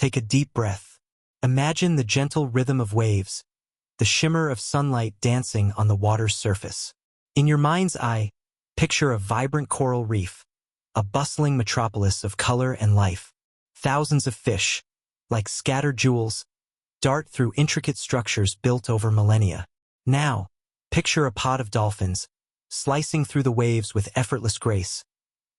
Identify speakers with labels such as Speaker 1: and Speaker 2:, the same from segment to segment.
Speaker 1: take a deep breath. Imagine the gentle rhythm of waves, the shimmer of sunlight dancing on the water's surface. In your mind's eye, picture a vibrant coral reef, a bustling metropolis of color and life. Thousands of fish, like scattered jewels, dart through intricate structures built over millennia. Now, picture a pod of dolphins, slicing through the waves with effortless grace,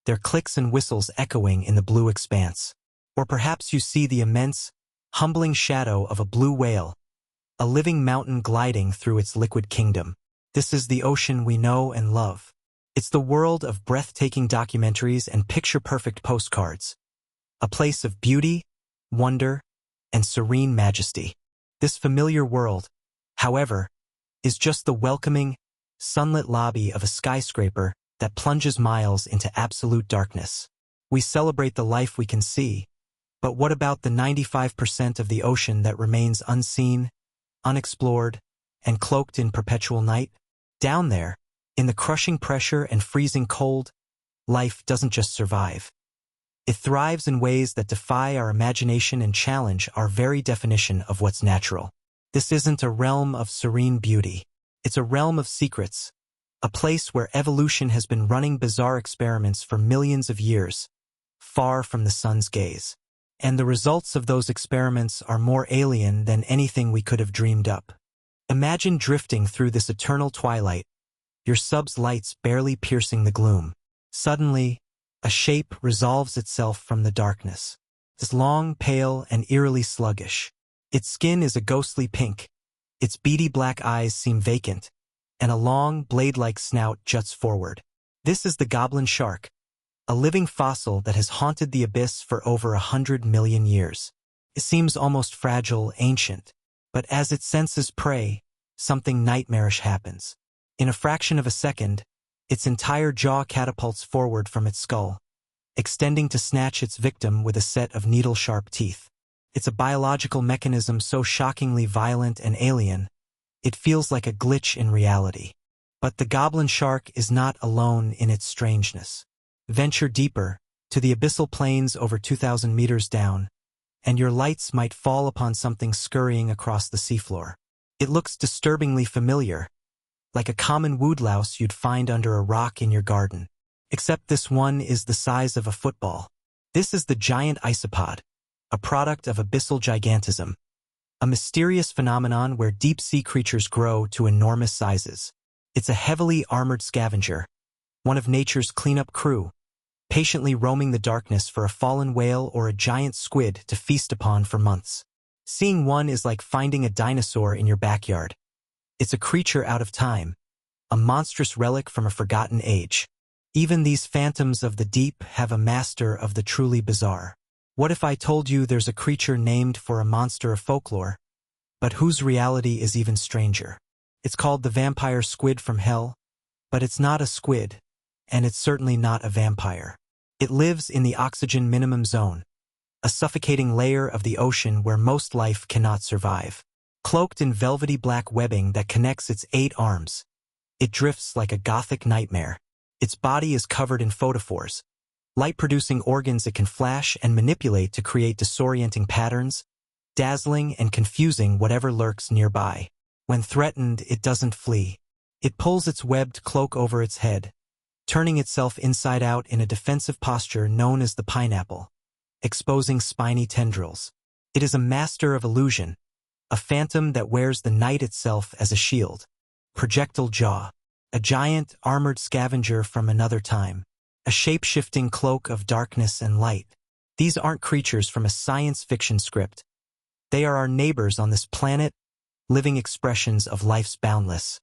Speaker 1: their clicks and whistles echoing in the blue expanse. Or perhaps you see the immense, humbling shadow of a blue whale, a living mountain gliding through its liquid kingdom. This is the ocean we know and love. It's the world of breathtaking documentaries and picture-perfect postcards, a place of beauty, wonder, and serene majesty. This familiar world, however, is just the welcoming, sunlit lobby of a skyscraper that plunges miles into absolute darkness. We celebrate the life we can see, but what about the 95% of the ocean that remains unseen, unexplored, and cloaked in perpetual night? Down there, in the crushing pressure and freezing cold, life doesn't just survive. It thrives in ways that defy our imagination and challenge our very definition of what's natural. This isn't a realm of serene beauty. It's a realm of secrets, a place where evolution has been running bizarre experiments for millions of years, far from the sun's gaze. And the results of those experiments are more alien than anything we could have dreamed up. Imagine drifting through this eternal twilight, your sub's lights barely piercing the gloom. Suddenly, a shape resolves itself from the darkness. It's long, pale, and eerily sluggish. Its skin is a ghostly pink, its beady black eyes seem vacant, and a long, blade-like snout juts forward. This is the goblin shark, a living fossil that has haunted the abyss for over 100 million years. It seems almost fragile, ancient, but as it senses prey, something nightmarish happens. In a fraction of a second, its entire jaw catapults forward from its skull, extending to snatch its victim with a set of needle-sharp teeth. It's a biological mechanism so shockingly violent and alien, it feels like a glitch in reality. But the goblin shark is not alone in its strangeness. Venture deeper, to the abyssal plains over 2,000 meters down, and your lights might fall upon something scurrying across the seafloor. It looks disturbingly familiar, like a common woodlouse you'd find under a rock in your garden. Except this one is the size of a football. This is the giant isopod, a product of abyssal gigantism, a mysterious phenomenon where deep-sea creatures grow to enormous sizes. It's a heavily armored scavenger, one of nature's cleanup crew, patiently roaming the darkness for a fallen whale or a giant squid to feast upon for months. Seeing one is like finding a dinosaur in your backyard. It's a creature out of time, a monstrous relic from a forgotten age. Even these phantoms of the deep have a master of the truly bizarre. What if I told you there's a creature named for a monster of folklore, but whose reality is even stranger? It's called the vampire squid from hell, but it's not a squid, and it's certainly not a vampire. It lives in the oxygen minimum zone, a suffocating layer of the ocean where most life cannot survive. Cloaked in velvety black webbing that connects its 8 arms, it drifts like a gothic nightmare. Its body is covered in photophores, light-producing organs it can flash and manipulate to create disorienting patterns, dazzling and confusing whatever lurks nearby. When threatened, it doesn't flee. It pulls its webbed cloak over its head, turning itself inside out in a defensive posture known as the pineapple, exposing spiny tendrils. It is a master of illusion, a phantom that wears the night itself as a shield. Projectile jaw, a giant, armored scavenger from another time, a shape-shifting cloak of darkness and light. These aren't creatures from a science fiction script. They are our neighbors on this planet, living expressions of life's boundless,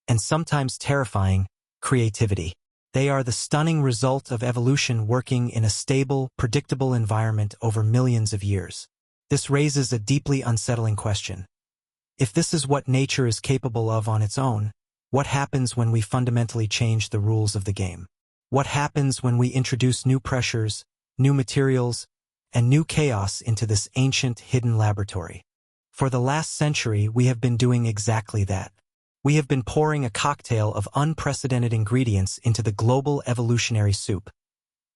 Speaker 1: and sometimes terrifying, creativity. They are the stunning result of evolution working in a stable, predictable environment over millions of years. This raises a deeply unsettling question. If this is what nature is capable of on its own, what happens when we fundamentally change the rules of the game? What happens when we introduce new pressures, new materials, and new chaos into this ancient, hidden laboratory? For the last century, we have been doing exactly that. We have been pouring a cocktail of unprecedented ingredients into the global evolutionary soup.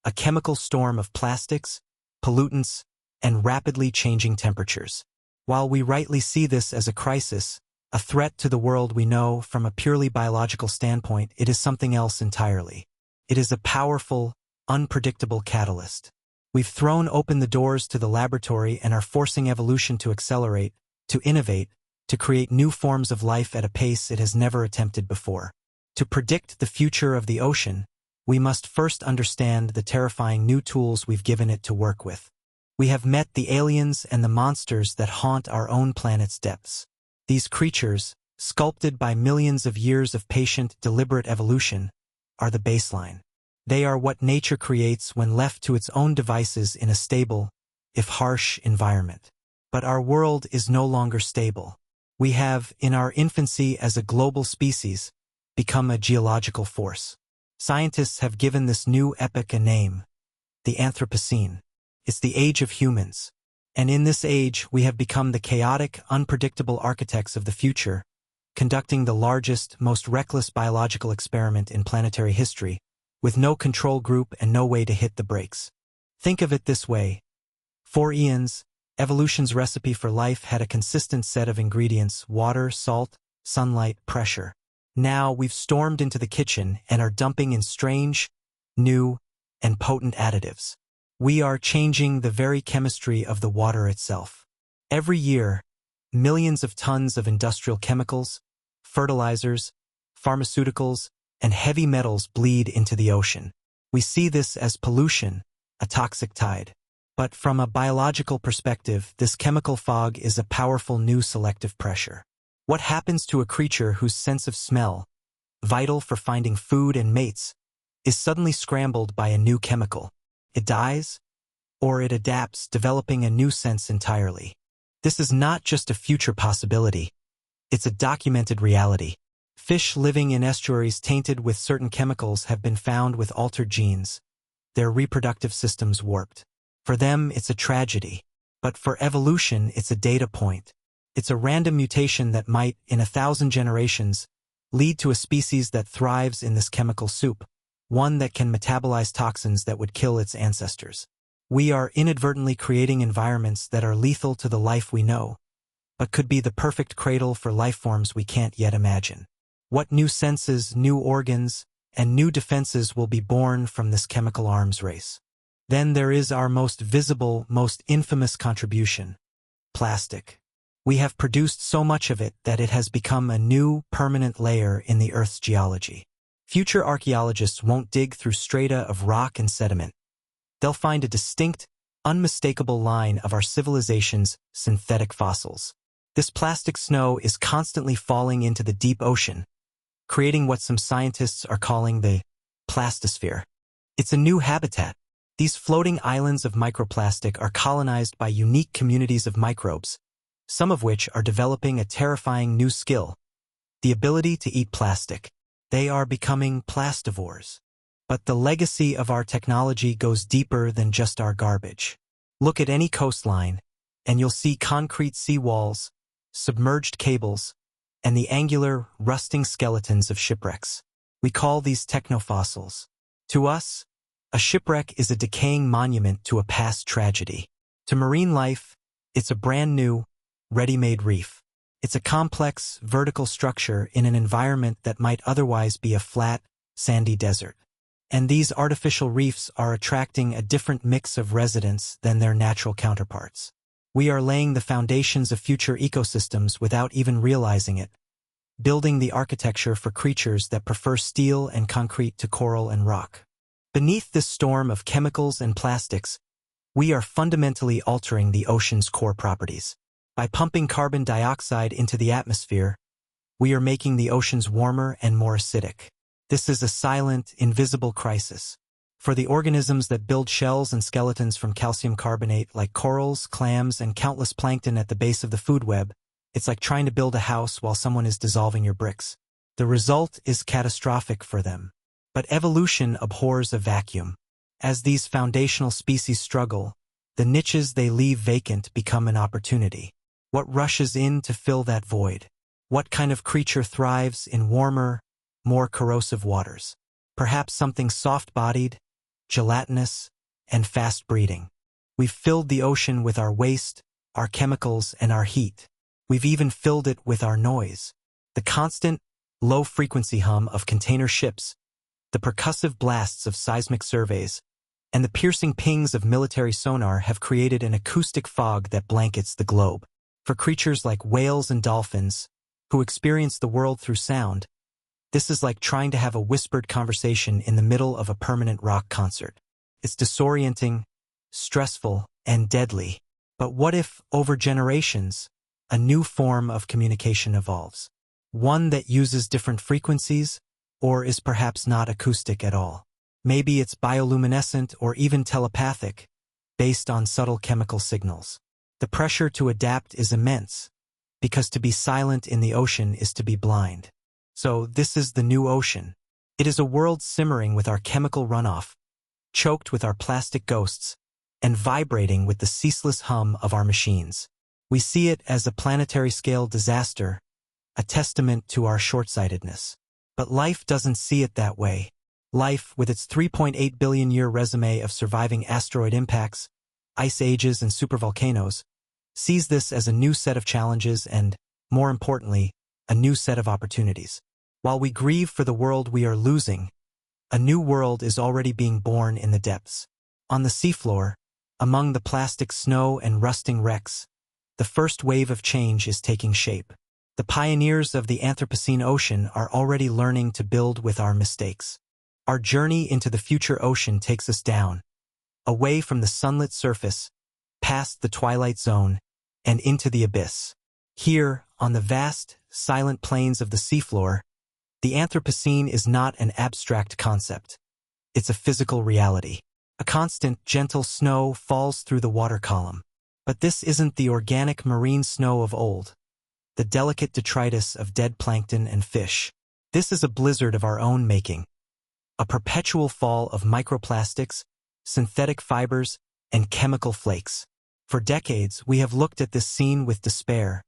Speaker 1: A chemical storm of plastics, pollutants, and rapidly changing temperatures. While we rightly see this as a crisis, a threat to the world we know from a purely biological standpoint, it is something else entirely. It is a powerful, unpredictable catalyst. We've thrown open the doors to the laboratory and are forcing evolution to accelerate, to innovate, to create new forms of life at a pace it has never attempted before. To predict the future of the ocean, we must first understand the terrifying new tools we've given it to work with. We have met the aliens and the monsters that haunt our own planet's depths. These creatures, sculpted by millions of years of patient, deliberate evolution, are the baseline. They are what nature creates when left to its own devices in a stable, if harsh, environment. But our world is no longer stable. We have, in our infancy as a global species, become a geological force. Scientists have given this new epoch a name, the Anthropocene. It's the age of humans. And in this age, we have become the chaotic, unpredictable architects of the future, conducting the largest, most reckless biological experiment in planetary history, with no control group and no way to hit the brakes. Think of it this way. For eons, evolution's recipe for life had a consistent set of ingredients: water, salt, sunlight, pressure. Now we've stormed into the kitchen and are dumping in strange, new, and potent additives. We are changing the very chemistry of the water itself. Every year, millions of tons of industrial chemicals, fertilizers, pharmaceuticals, and heavy metals bleed into the ocean. We see this as pollution, a toxic tide. But from a biological perspective, this chemical fog is a powerful new selective pressure. What happens to a creature whose sense of smell, vital for finding food and mates, is suddenly scrambled by a new chemical? It dies, or it adapts, developing a new sense entirely. This is not just a future possibility. It's a documented reality. Fish living in estuaries tainted with certain chemicals have been found with altered genes, their reproductive systems warped. For them, it's a tragedy. But for evolution, it's a data point. It's a random mutation that might, in 1,000 generations, lead to a species that thrives in this chemical soup, one that can metabolize toxins that would kill its ancestors. We are inadvertently creating environments that are lethal to the life we know, but could be the perfect cradle for life forms we can't yet imagine. What new senses, new organs, and new defenses will be born from this chemical arms race? Then there is our most visible, most infamous contribution: plastic. We have produced so much of it that it has become a new, permanent layer in the Earth's geology. Future archaeologists won't dig through strata of rock and sediment. They'll find a distinct, unmistakable line of our civilization's synthetic fossils. This plastic snow is constantly falling into the deep ocean, creating what some scientists are calling the plastosphere. It's a new habitat. These floating islands of microplastic are colonized by unique communities of microbes, some of which are developing a terrifying new skill: the ability to eat plastic. They are becoming plastivores. But the legacy of our technology goes deeper than just our garbage. Look at any coastline, and you'll see concrete seawalls, submerged cables, and the angular, rusting skeletons of shipwrecks. We call these technofossils. To us, a shipwreck is a decaying monument to a past tragedy. To marine life, it's a brand new, ready-made reef. It's a complex, vertical structure in an environment that might otherwise be a flat, sandy desert. And these artificial reefs are attracting a different mix of residents than their natural counterparts. We are laying the foundations of future ecosystems without even realizing it, building the architecture for creatures that prefer steel and concrete to coral and rock. Beneath this storm of chemicals and plastics, we are fundamentally altering the ocean's core properties. By pumping carbon dioxide into the atmosphere, we are making the oceans warmer and more acidic. This is a silent, invisible crisis. For the organisms that build shells and skeletons from calcium carbonate, like corals, clams, and countless plankton at the base of the food web, it's like trying to build a house while someone is dissolving your bricks. The result is catastrophic for them. But evolution abhors a vacuum. As these foundational species struggle, the niches they leave vacant become an opportunity. What rushes in to fill that void? What kind of creature thrives in warmer, more corrosive waters? Perhaps something soft-bodied, gelatinous, and fast-breeding. We've filled the ocean with our waste, our chemicals, and our heat. We've even filled it with our noise. The constant, low-frequency hum of container ships, the percussive blasts of seismic surveys, and the piercing pings of military sonar have created an acoustic fog that blankets the globe. For creatures like whales and dolphins, who experience the world through sound, this is like trying to have a whispered conversation in the middle of a permanent rock concert. It's disorienting, stressful, and deadly. But what if, over generations, a new form of communication evolves? One that uses different frequencies, or is perhaps not acoustic at all? Maybe it's bioluminescent or even telepathic, based on subtle chemical signals. The pressure to adapt is immense, because to be silent in the ocean is to be blind. So this is the new ocean. It is a world simmering with our chemical runoff, choked with our plastic ghosts, and vibrating with the ceaseless hum of our machines. We see it as a planetary-scale disaster, a testament to our short-sightedness. But life doesn't see it that way. Life, with its 3.8 billion-year resume of surviving asteroid impacts, ice ages, and supervolcanoes, sees this as a new set of challenges and, more importantly, a new set of opportunities. While we grieve for the world we are losing, a new world is already being born in the depths. On the seafloor, among the plastic snow and rusting wrecks, the first wave of change is taking shape. The pioneers of the Anthropocene ocean are already learning to build with our mistakes. Our journey into the future ocean takes us down, away from the sunlit surface, past the twilight zone, and into the abyss. Here, on the vast, silent plains of the seafloor, the Anthropocene is not an abstract concept. It's a physical reality. A constant, gentle snow falls through the water column. But this isn't the organic marine snow of old, the delicate detritus of dead plankton and fish. This is a blizzard of our own making, a perpetual fall of microplastics, synthetic fibers, and chemical flakes. For decades, we have looked at this scene with despair,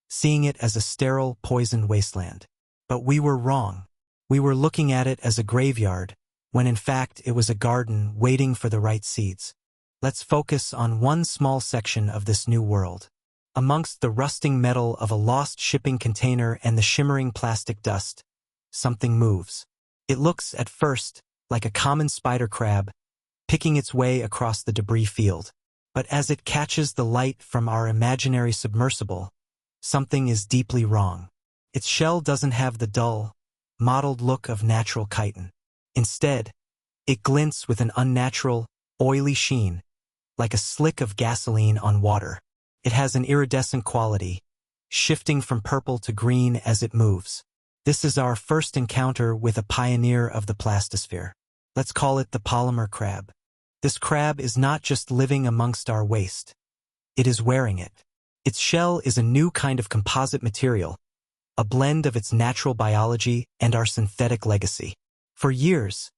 Speaker 1: seeing it as a sterile, poisoned wasteland. But we were wrong. We were looking at it as a graveyard, when in fact it was a garden waiting for the right seeds. Let's focus on one small section of this new world. Amongst the rusting metal of a lost shipping container and the shimmering plastic dust, something moves. It looks, at first, like a common spider crab, picking its way across the debris field. But as it catches the light from our imaginary submersible, something is deeply wrong. Its shell doesn't have the dull, mottled look of natural chitin. Instead, it glints with an unnatural, oily sheen, like a slick of gasoline on water. It has an iridescent quality, shifting from purple to green as it moves. This is our first encounter with a pioneer of the plastosphere. Let's call it the polymer crab. This crab is not just living amongst our waste. It is wearing it. Its shell is a new kind of composite material, a blend of its natural biology and our synthetic legacy. For years,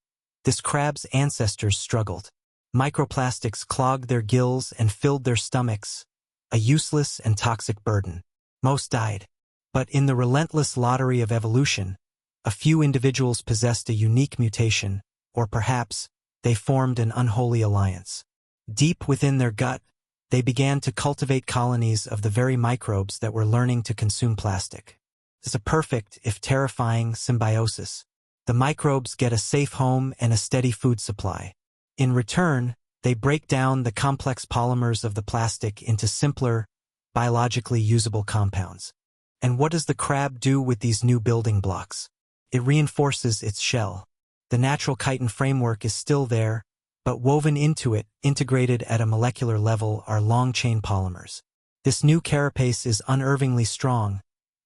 Speaker 1: this crab's ancestors struggled. Microplastics clogged their gills and filled their stomachs, a useless and toxic burden. Most died. But in the relentless lottery of evolution, a few individuals possessed a unique mutation, or perhaps they formed an unholy alliance. Deep within their gut, they began to cultivate colonies of the very microbes that were learning to consume plastic. It's a perfect, if terrifying, symbiosis. The microbes get a safe home and a steady food supply. In return, they break down the complex polymers of the plastic into simpler, biologically usable compounds. And what does the crab do with these new building blocks? It reinforces its shell. The natural chitin framework is still there, but woven into it, integrated at a molecular level, are long-chain polymers. This new carapace is unervingly strong,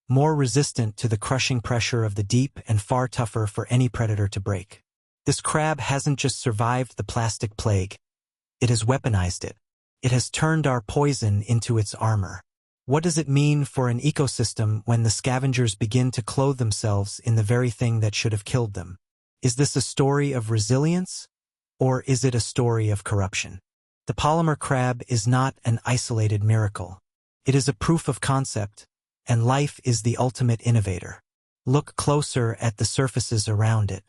Speaker 1: more resistant to the crushing pressure of the deep and far tougher for any predator to break. This crab hasn't just survived the plastic plague. It has weaponized it. It has turned our poison into its armor. What does it mean for an ecosystem when the scavengers begin to clothe themselves in the very thing that should have killed them? Is this a story of resilience, or is it a story of corruption? The polymer crab is not an isolated miracle. It is a proof of concept, and life is the ultimate innovator. Look closer at the surfaces around it.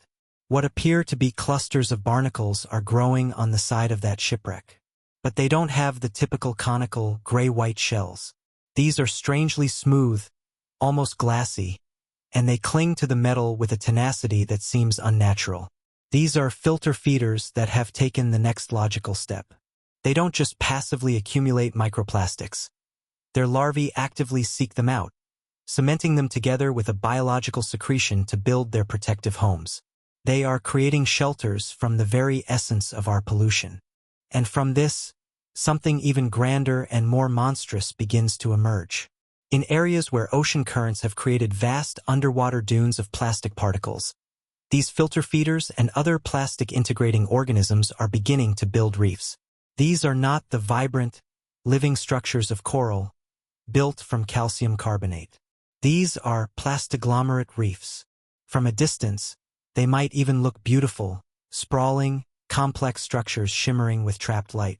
Speaker 1: What appear to be clusters of barnacles are growing on the side of that shipwreck. But they don't have the typical conical, gray-white shells. These are strangely smooth, almost glassy, and they cling to the metal with a tenacity that seems unnatural. These are filter feeders that have taken the next logical step. They don't just passively accumulate microplastics. Their larvae actively seek them out, cementing them together with a biological secretion to build their protective homes. They are creating shelters from the very essence of our pollution. And from this, something even grander and more monstrous begins to emerge. In areas where ocean currents have created vast underwater dunes of plastic particles, these filter feeders and other plastic-integrating organisms are beginning to build reefs. These are not the vibrant, living structures of coral, built from calcium carbonate. These are plastiglomerate reefs. From a distance, they might even look beautiful, sprawling, complex structures shimmering with trapped light.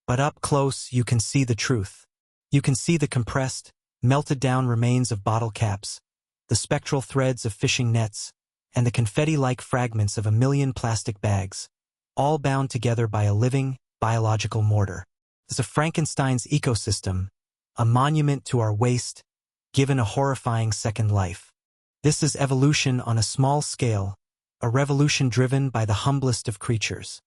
Speaker 1: But up close, you can see the truth. You can see the compressed, melted-down remains of bottle caps, the spectral threads of fishing nets, and the confetti-like fragments of a million plastic bags, all bound together by a living, biological mortar. It's a Frankenstein's ecosystem, a monument to our waste, given a horrifying second life. This is evolution on a small scale, a revolution driven by the humblest of creatures,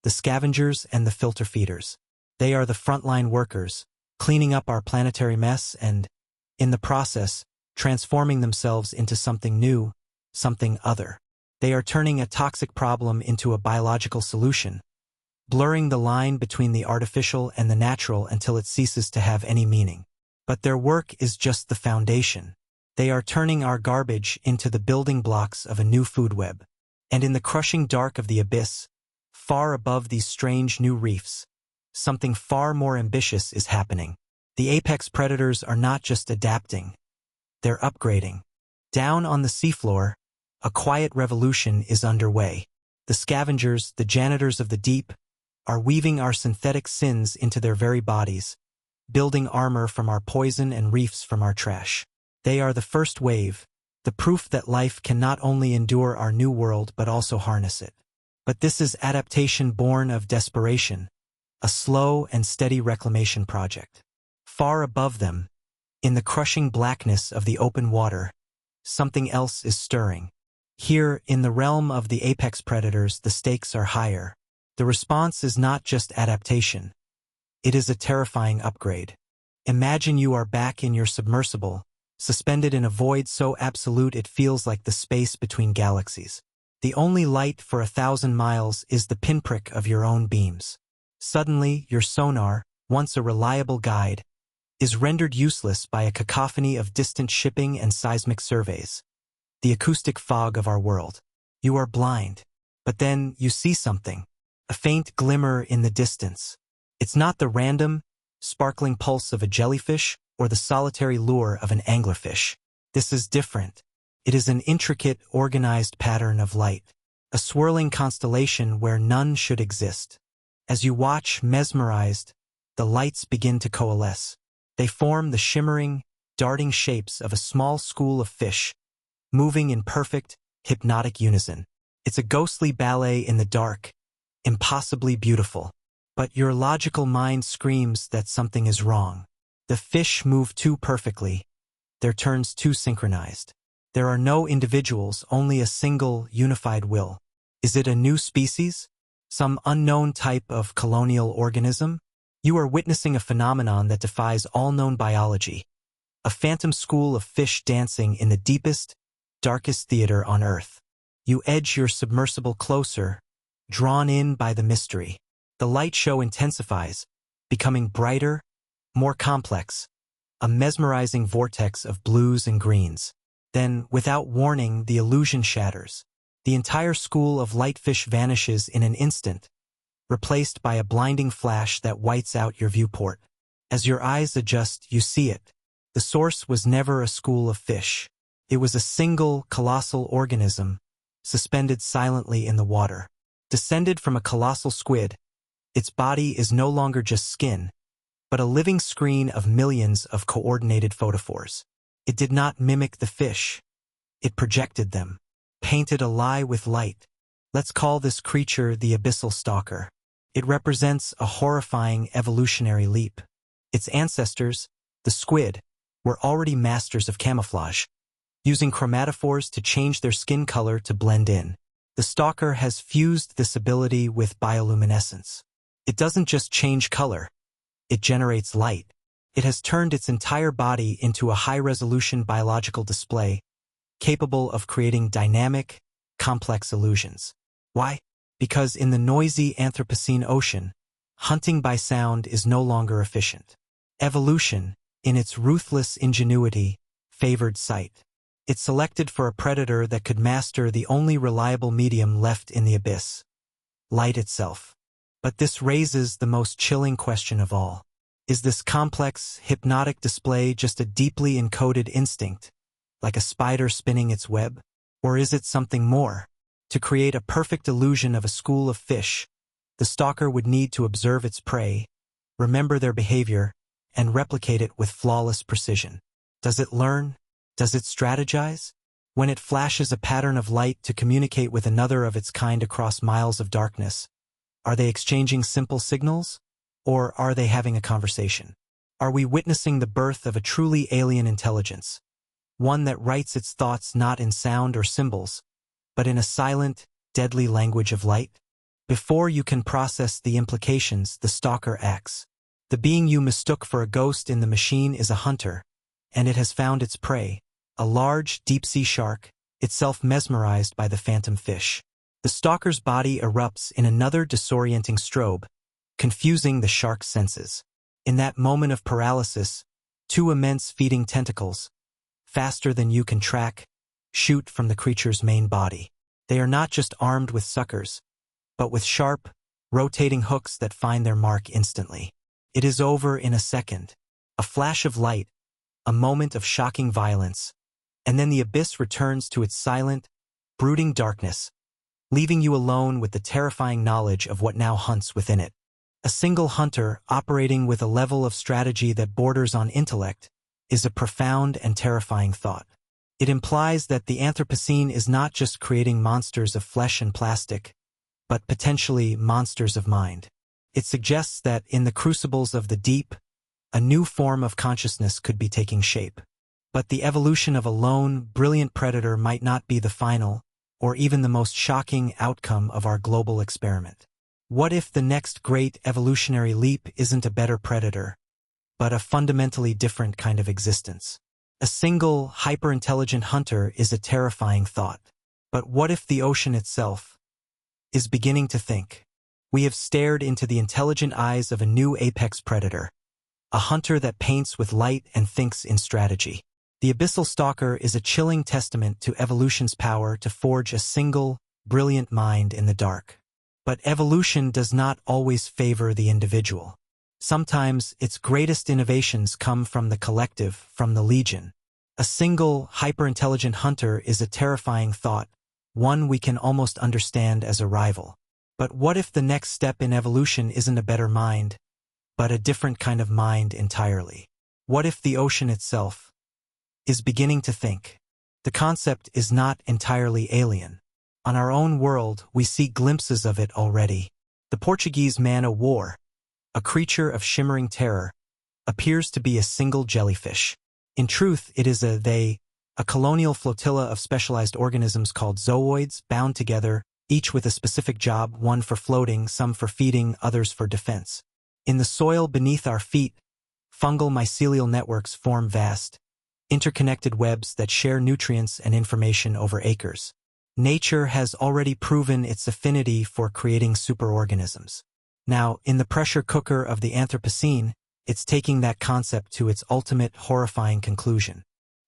Speaker 1: the scavengers and the filter feeders. They are the frontline workers, cleaning up our planetary mess and, in the process, transforming themselves into something new, something other. They are turning a toxic problem into a biological solution, blurring the line between the artificial and the natural until it ceases to have any meaning. But their work is just the foundation. They are turning our garbage into the building blocks of a new food web. And in the crushing dark of the abyss, far above these strange new reefs, something far more ambitious is happening. The apex predators are not just adapting, they're upgrading. Down on the seafloor, a quiet revolution is underway. The scavengers, the janitors of the deep, are weaving our synthetic sins into their very bodies, building armor from our poison and reefs from our trash. They are the first wave, the proof that life can not only endure our new world but also harness it. But this is adaptation born of desperation, a slow and steady reclamation project. Far above them, in the crushing blackness of the open water, something else is stirring. Here, in the realm of the apex predators, the stakes are higher. The response is not just adaptation. It is a terrifying upgrade. Imagine you are back in your submersible, suspended in a void so absolute it feels like the space between galaxies. The only light for 1,000 miles is the pinprick of your own beams. Suddenly, your sonar, once a reliable guide, is rendered useless by a cacophony of distant shipping and seismic surveys. The acoustic fog of our world. You are blind. But then you see something. A faint glimmer in the distance. It's not the random, sparkling pulse of a jellyfish or the solitary lure of an anglerfish. This is different. It is an intricate, organized pattern of light. A swirling constellation where none should exist. As you watch, mesmerized, the lights begin to coalesce. They form the shimmering, darting shapes of a small school of fish, moving in perfect, hypnotic unison. It's a ghostly ballet in the dark, impossibly beautiful. But your logical mind screams that something is wrong. The fish move too perfectly, their turns too synchronized. There are no individuals, only a single, unified will. Is it a new species? Some unknown type of colonial organism? You are witnessing a phenomenon that defies all known biology. A phantom school of fish dancing in the deepest, darkest theater on Earth. You edge your submersible closer, drawn in by the mystery. The light show intensifies, becoming brighter, more complex, a mesmerizing vortex of blues and greens. Then, without warning, the illusion shatters. The entire school of lightfish vanishes in an instant, replaced by a blinding flash that whites out your viewport. As your eyes adjust, you see it. The source was never a school of fish. It was a single, colossal organism, suspended silently in the water. Descended from a colossal squid, its body is no longer just skin, but a living screen of millions of coordinated photophores. It did not mimic the fish. It projected them, painted a lie with light. Let's call this creature the abyssal stalker. It represents a horrifying evolutionary leap. Its ancestors, the squid, were already masters of camouflage, using chromatophores to change their skin color to blend in. The stalker has fused this ability with bioluminescence. It doesn't just change color, it generates light. It has turned its entire body into a high-resolution biological display, capable of creating dynamic, complex illusions. Why? Because in the noisy Anthropocene ocean, hunting by sound is no longer efficient. Evolution, in its ruthless ingenuity, favored sight. It selected for a predator that could master the only reliable medium left in the abyss: light itself. But this raises the most chilling question of all. Is this complex, hypnotic display just a deeply encoded instinct, like a spider spinning its web? Or is it something more? To create a perfect illusion of a school of fish, the stalker would need to observe its prey, remember their behavior, and replicate it with flawless precision. Does it learn? Does it strategize? When it flashes a pattern of light to communicate with another of its kind across miles of darkness, are they exchanging simple signals? Or are they having a conversation? Are we witnessing the birth of a truly alien intelligence, one that writes its thoughts not in sound or symbols, but in a silent, deadly language of light? Before you can process the implications, the stalker acts. The being you mistook for a ghost in the machine is a hunter, and it has found its prey, a large, deep-sea shark, itself mesmerized by the phantom fish. The stalker's body erupts in another disorienting strobe, confusing the shark's senses. In that moment of paralysis, two immense feeding tentacles, faster than you can track, shoot from the creature's main body. They are not just armed with suckers, but with sharp, rotating hooks that find their mark instantly. It is over in a second. A flash of light, a moment of shocking violence, and then the abyss returns to its silent, brooding darkness, leaving you alone with the terrifying knowledge of what now hunts within it. A single hunter operating with a level of strategy that borders on intellect is a profound and terrifying thought. It implies that the Anthropocene is not just creating monsters of flesh and plastic, but potentially monsters of mind. It suggests that in the crucibles of the deep, a new form of consciousness could be taking shape. But the evolution of a lone, brilliant predator might not be the final, or even the most shocking outcome of our global experiment. What if the next great evolutionary leap isn't a better predator, but a fundamentally different kind of existence? A single, hyper-intelligent hunter is a terrifying thought. But what if the ocean itself is beginning to think? We have stared into the intelligent eyes of a new apex predator, a hunter that paints with light and thinks in strategy. The abyssal stalker is a chilling testament to evolution's power to forge a single, brilliant mind in the dark. But evolution does not always favor the individual. Sometimes its greatest innovations come from the collective, from the legion. A single, hyper-intelligent hunter is a terrifying thought, one we can almost understand as a rival. But what if the next step in evolution isn't a better mind, but a different kind of mind entirely? What if the ocean itself is beginning to think? The concept is not entirely alien. On our own world, we see glimpses of it already. The Portuguese man-o'-war, a creature of shimmering terror, appears to be a single jellyfish. In truth, it is a colonial flotilla of specialized organisms called zooids, bound together, each with a specific job, one for floating, some for feeding, others for defense. In the soil beneath our feet, fungal mycelial networks form vast, interconnected webs that share nutrients and information over acres. Nature has already proven its affinity for creating superorganisms. Now, in the pressure cooker of the Anthropocene, it's taking that concept to its ultimate horrifying conclusion.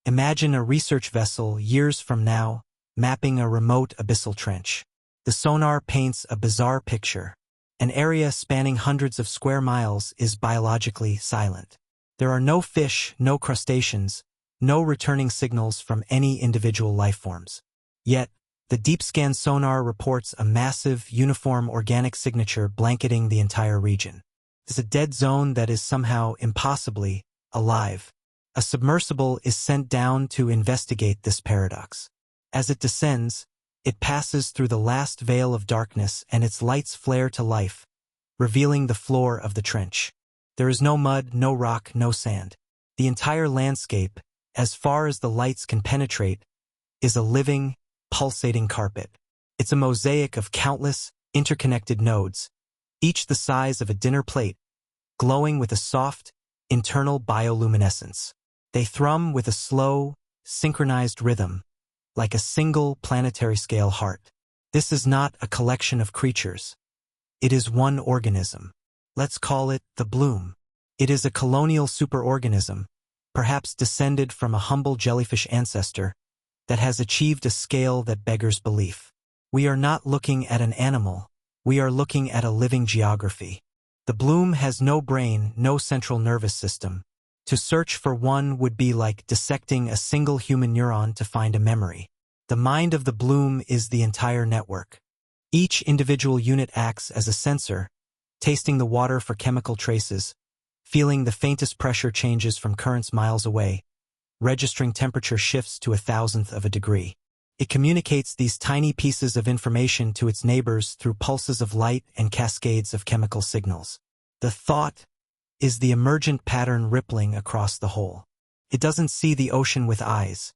Speaker 1: Imagine a research vessel years from now, mapping a remote abyssal trench. The sonar paints a bizarre picture. An area spanning hundreds of square miles is biologically silent. There are no fish, no crustaceans, no returning signals from any individual lifeforms. Yet, the deep-scan sonar reports a massive, uniform organic signature blanketing the entire region. It's a dead zone that is somehow impossibly alive. A submersible is sent down to investigate this paradox. As it descends, it passes through the last veil of darkness and its lights flare to life, revealing the floor of the trench. There is no mud, no rock, no sand. The entire landscape, as far as the lights can penetrate, is a living, pulsating carpet. It's a mosaic of countless, interconnected nodes, each the size of a dinner plate, glowing with a soft, internal bioluminescence. They thrum with a slow, synchronized rhythm, like a single planetary-scale heart. This is not a collection of creatures. It is one organism. Let's call it the bloom. It is a colonial superorganism, perhaps descended from a humble jellyfish ancestor, that has achieved a scale that beggars belief. We are not looking at an animal. We are looking at a living geography. The bloom has no brain, no central nervous system. To search for one would be like dissecting a single human neuron to find a memory. The mind of the bloom is the entire network. Each individual unit acts as a sensor, tasting the water for chemical traces, feeling the faintest pressure changes from currents miles away, registering temperature shifts to 1,000th of a degree. It communicates these tiny pieces of information to its neighbors through pulses of light and cascades of chemical signals. The thought is the emergent pattern rippling across the whole. It doesn't see the ocean with eyes.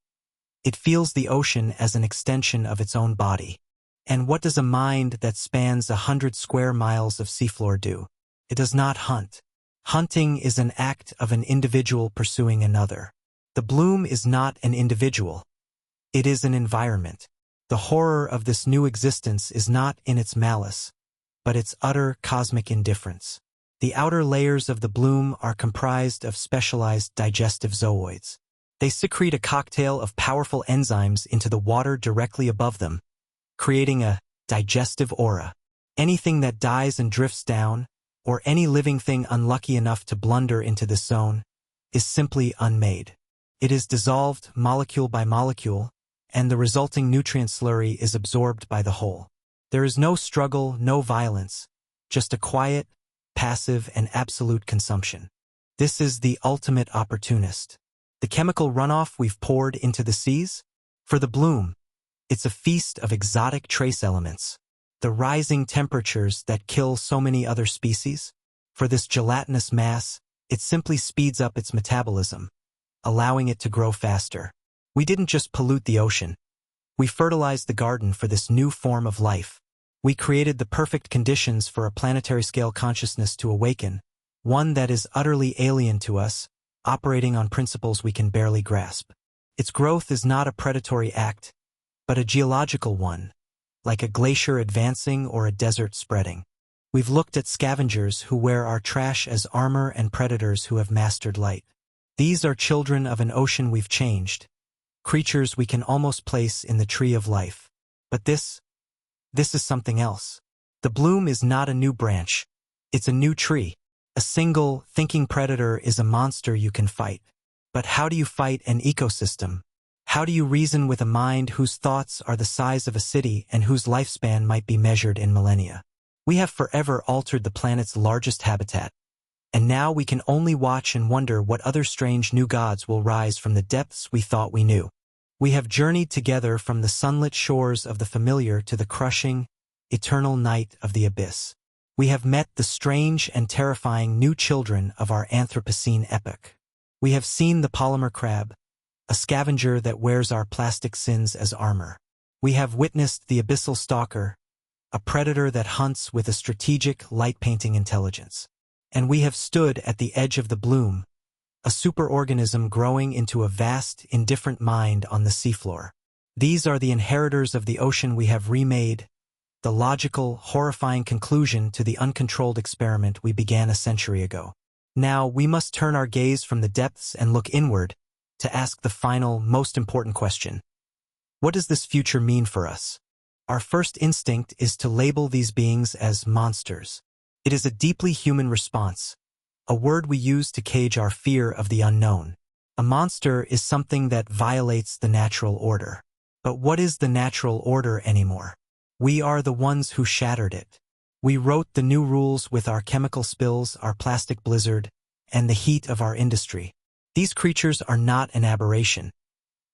Speaker 1: It feels the ocean as an extension of its own body. And what does a mind that spans 100 square miles of seafloor do? It does not hunt. Hunting is an act of an individual pursuing another. The bloom is not an individual. It is an environment. The horror of this new existence is not in its malice, but its utter cosmic indifference. The outer layers of the bloom are comprised of specialized digestive zooids. They secrete a cocktail of powerful enzymes into the water directly above them, creating a digestive aura. Anything that dies and drifts down, or any living thing unlucky enough to blunder into this zone, is simply unmade. It is dissolved molecule by molecule, and the resulting nutrient slurry is absorbed by the whole. There is no struggle, no violence, just a quiet, passive, and absolute consumption. This is the ultimate opportunist. The chemical runoff we've poured into the seas? For the bloom, it's a feast of exotic trace elements. The rising temperatures that kill so many other species? For this gelatinous mass, it simply speeds up its metabolism, allowing it to grow faster. We didn't just pollute the ocean. We fertilized the garden for this new form of life. We created the perfect conditions for a planetary-scale consciousness to awaken, one that is utterly alien to us, operating on principles we can barely grasp. Its growth is not a predatory act, but a geological one, like a glacier advancing or a desert spreading. We've looked at scavengers who wear our trash as armor and predators who have mastered light. These are children of an ocean we've changed, creatures we can almost place in the tree of life. But this is something else. The bloom is not a new branch. It's a new tree. A single, thinking predator is a monster you can fight. But how do you fight an ecosystem? How do you reason with a mind whose thoughts are the size of a city and whose lifespan might be measured in millennia? We have forever altered the planet's largest habitat, and now we can only watch and wonder what other strange new gods will rise from the depths we thought we knew. We have journeyed together from the sunlit shores of the familiar to the crushing, eternal night of the abyss. We have met the strange and terrifying new children of our Anthropocene epoch. We have seen the polymer crab, a scavenger that wears our plastic sins as armor. We have witnessed the abyssal stalker, a predator that hunts with a strategic, light-painting intelligence. And we have stood at the edge of the bloom, a superorganism growing into a vast, indifferent mind on the seafloor. These are the inheritors of the ocean we have remade, the logical, horrifying conclusion to the uncontrolled experiment we began a century ago. Now, we must turn our gaze from the depths and look inward to ask the final, most important question. What does this future mean for us? Our first instinct is to label these beings as monsters. It is a deeply human response, a word we use to cage our fear of the unknown. A monster is something that violates the natural order. But what is the natural order anymore? We are the ones who shattered it. We wrote the new rules with our chemical spills, our plastic blizzard, and the heat of our industry. These creatures are not an aberration.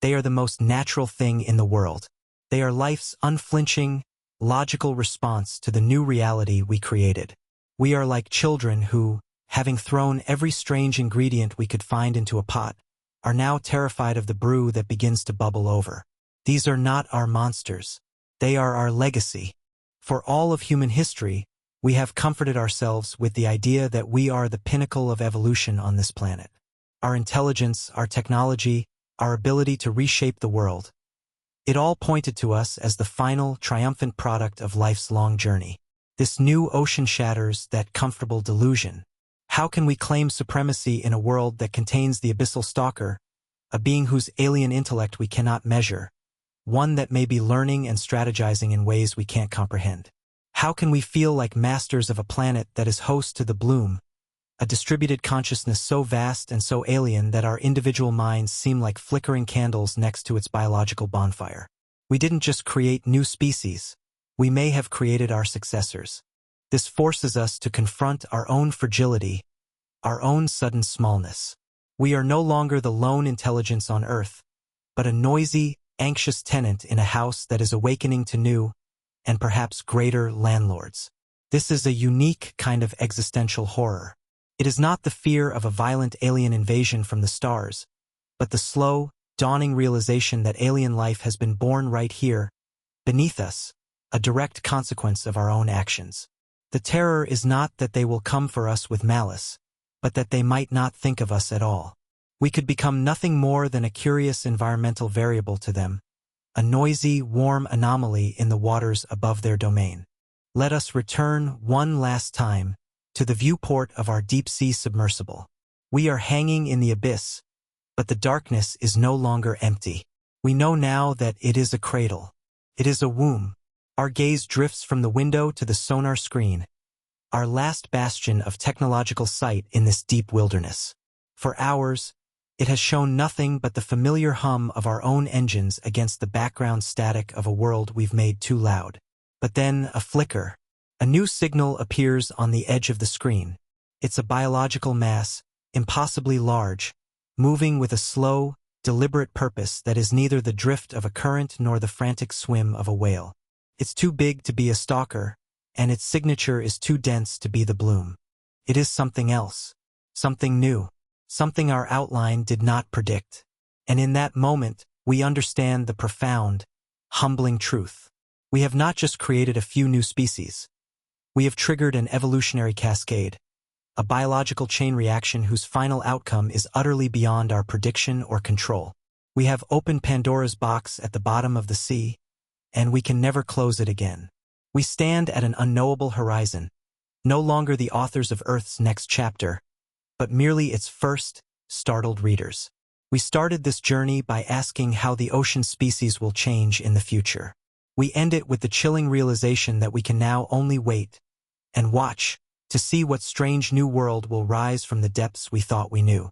Speaker 1: They are the most natural thing in the world. They are life's unflinching, logical response to the new reality we created. We are like children who, having thrown every strange ingredient we could find into a pot, are now terrified of the brew that begins to bubble over. These are not our monsters. They are our legacy. For all of human history, we have comforted ourselves with the idea that we are the pinnacle of evolution on this planet. Our intelligence, our technology, our ability to reshape the world. It all pointed to us as the final, triumphant product of life's long journey. This new ocean shatters that comfortable delusion. How can we claim supremacy in a world that contains the abyssal stalker, a being whose alien intellect we cannot measure, one that may be learning and strategizing in ways we can't comprehend? How can we feel like masters of a planet that is host to the bloom, a distributed consciousness so vast and so alien that our individual minds seem like flickering candles next to its biological bonfire? We didn't just create new species. We may have created our successors. This forces us to confront our own fragility, our own sudden smallness. We are no longer the lone intelligence on Earth, but a noisy, anxious tenant in a house that is awakening to new, and perhaps greater landlords. This is a unique kind of existential horror. It is not the fear of a violent alien invasion from the stars, but the slow, dawning realization that alien life has been born right here, beneath us, a direct consequence of our own actions. The terror is not that they will come for us with malice, but that they might not think of us at all. We could become nothing more than a curious environmental variable to them, a noisy, warm anomaly in the waters above their domain. Let us return one last time to the viewport of our deep-sea submersible. We are hanging in the abyss, but the darkness is no longer empty. We know now that it is a cradle. It is a womb. Our gaze drifts from the window to the sonar screen, our last bastion of technological sight in this deep wilderness. For hours, it has shown nothing but the familiar hum of our own engines against the background static of a world we've made too loud. But then, a flicker. A new signal appears on the edge of the screen. It's a biological mass, impossibly large, moving with a slow, deliberate purpose that is neither the drift of a current nor the frantic swim of a whale. It's too big to be a stalker, and its signature is too dense to be the bloom. It is something else, something new, something our outline did not predict. And in that moment, we understand the profound, humbling truth. We have not just created a few new species. We have triggered an evolutionary cascade, a biological chain reaction whose final outcome is utterly beyond our prediction or control. We have opened Pandora's box at the bottom of the sea, and we can never close it again. We stand at an unknowable horizon, no longer the authors of Earth's next chapter, but merely its first, startled readers. We started this journey by asking how the ocean species will change in the future. We end it with the chilling realization that we can now only wait and watch to see what strange new world will rise from the depths we thought we knew.